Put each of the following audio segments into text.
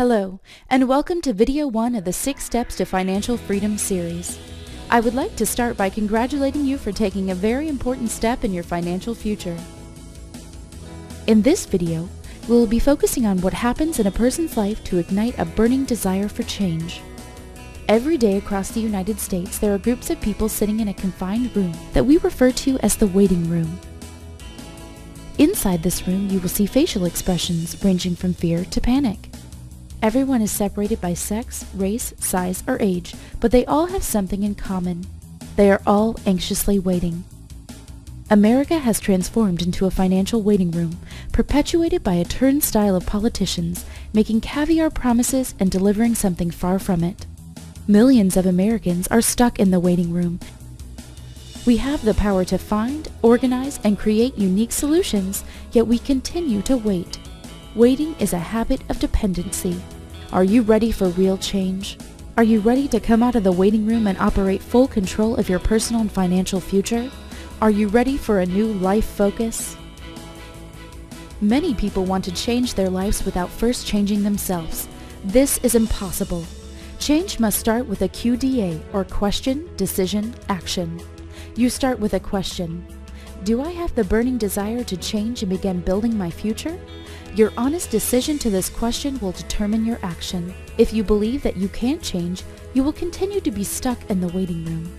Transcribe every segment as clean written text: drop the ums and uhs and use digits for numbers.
Hello, and welcome to video 1 of the 6 Steps to Financial Freedom series. I would like to start by congratulating you for taking a very important step in your financial future. In this video, we will be focusing on what happens in a person's life to ignite a burning desire for change. Every day across the United States, there are groups of people sitting in a confined room that we refer to as the waiting room. Inside this room, you will see facial expressions ranging from fear to panic. Everyone is separated by sex, race, size, or age, but they all have something in common. They are all anxiously waiting. America has transformed into a financial waiting room, perpetuated by a turnstile of politicians, making caviar promises and delivering something far from it. Millions of Americans are stuck in the waiting room. We have the power to find, organize, and create unique solutions, yet we continue to wait. Waiting is a habit of dependency. Are you ready for real change? Are you ready to come out of the waiting room and operate full control of your personal and financial future? Are you ready for a new life focus? Many people want to change their lives without first changing themselves. This is impossible. Change must start with a QDA, or question, decision, action. You start with a question. Do I have the burning desire to change and begin building my future? Your honest decision to this question will determine your action. If you believe that you can't change, you will continue to be stuck in the waiting room.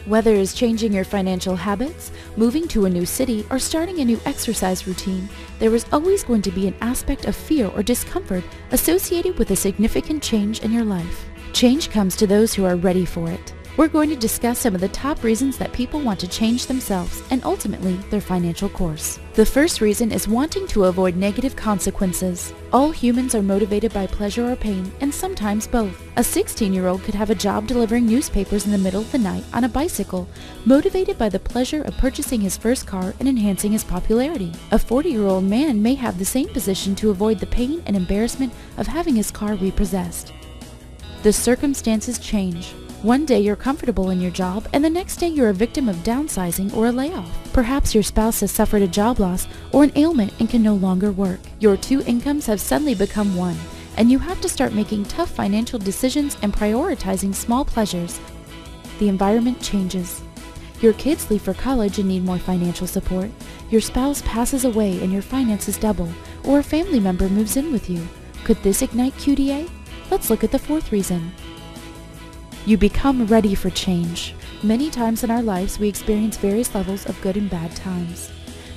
Whether it's changing your financial habits, moving to a new city, or starting a new exercise routine, there is always going to be an aspect of fear or discomfort associated with a significant change in your life. Change comes to those who are ready for it. We're going to discuss some of the top reasons that people want to change themselves and ultimately their financial course. The first reason is wanting to avoid negative consequences. All humans are motivated by pleasure or pain, and sometimes both. A 16-year-old could have a job delivering newspapers in the middle of the night on a bicycle, motivated by the pleasure of purchasing his first car and enhancing his popularity. A 40-year-old man may have the same position to avoid the pain and embarrassment of having his car repossessed. The circumstances change. One day you're comfortable in your job, and the next day you're a victim of downsizing or a layoff. Perhaps your spouse has suffered a job loss or an ailment and can no longer work. Your two incomes have suddenly become one, and you have to start making tough financial decisions and prioritizing small pleasures. The environment changes. Your kids leave for college and need more financial support. Your spouse passes away and your finances double, or a family member moves in with you. Could this ignite QDA? Let's look at the fourth reason. You become ready for change. Many times in our lives, we experience various levels of good and bad times.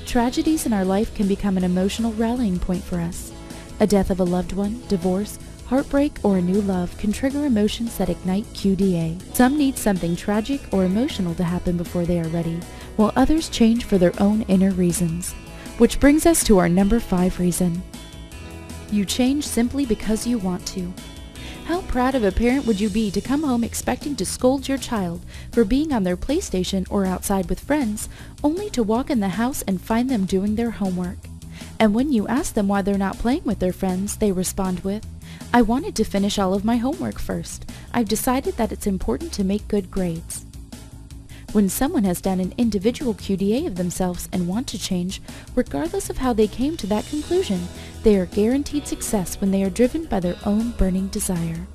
Tragedies in our life can become an emotional rallying point for us. A death of a loved one, divorce, heartbreak, or a new love can trigger emotions that ignite QDA. Some need something tragic or emotional to happen before they are ready, while others change for their own inner reasons. Which brings us to our number 5 reason. You change simply because you want to. How proud of a parent would you be to come home expecting to scold your child for being on their PlayStation or outside with friends, only to walk in the house and find them doing their homework? And when you ask them why they're not playing with their friends, they respond with, "I wanted to finish all of my homework first. I've decided that it's important to make good grades." When someone has done an individual QDA of themselves and want to change, regardless of how they came to that conclusion, they are guaranteed success when they are driven by their own burning desire.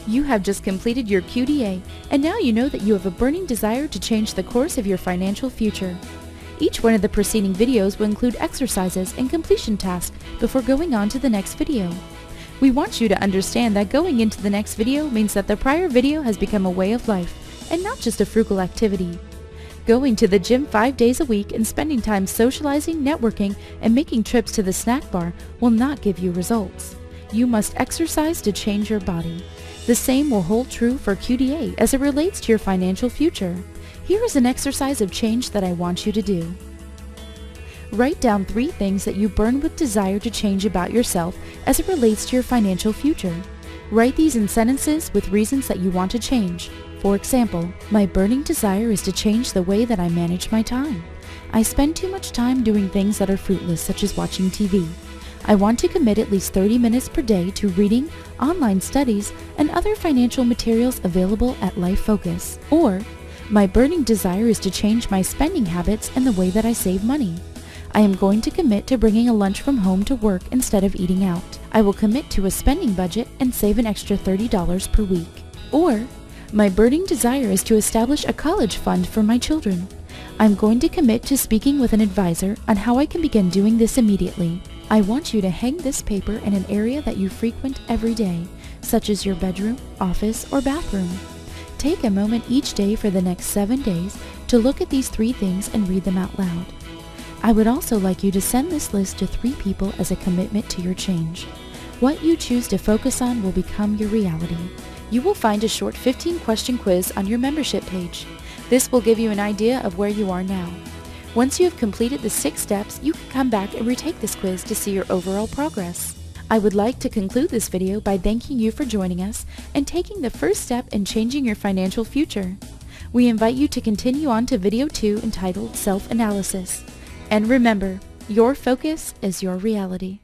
You have just completed your QDA, and now you know that you have a burning desire to change the course of your financial future. Each one of the preceding videos will include exercises and completion tasks before going on to the next video. We want you to understand that going into the next video means that the prior video has become a way of life, and not just a frugal activity. Going to the gym 5 days a week and spending time socializing, networking, and making trips to the snack bar will not give you results. You must exercise to change your body. The same will hold true for QDA as it relates to your financial future. Here is an exercise of change that I want you to do. Write down 3 things that you burn with desire to change about yourself as it relates to your financial future. Write these in sentences with reasons that you want to change. For example, my burning desire is to change the way that I manage my time. I spend too much time doing things that are fruitless, such as watching TV. I want to commit at least 30 minutes per day to reading, online studies, and other financial materials available at Life Focus. Or, my burning desire is to change my spending habits and the way that I save money. I am going to commit to bringing a lunch from home to work instead of eating out. I will commit to a spending budget and save an extra $30 per week. Or, my burning desire is to establish a college fund for my children. I'm going to commit to speaking with an advisor on how I can begin doing this immediately. I want you to hang this paper in an area that you frequent every day, such as your bedroom, office, or bathroom. Take a moment each day for the next 7 days to look at these 3 things and read them out loud. I would also like you to send this list to 3 people as a commitment to your change. What you choose to focus on will become your reality. You will find a short 15-question quiz on your membership page. This will give you an idea of where you are now. Once you have completed the 6 steps, you can come back and retake this quiz to see your overall progress. I would like to conclude this video by thanking you for joining us and taking the first step in changing your financial future. We invite you to continue on to video 2 entitled Self-Analysis. And remember, your focus is your reality.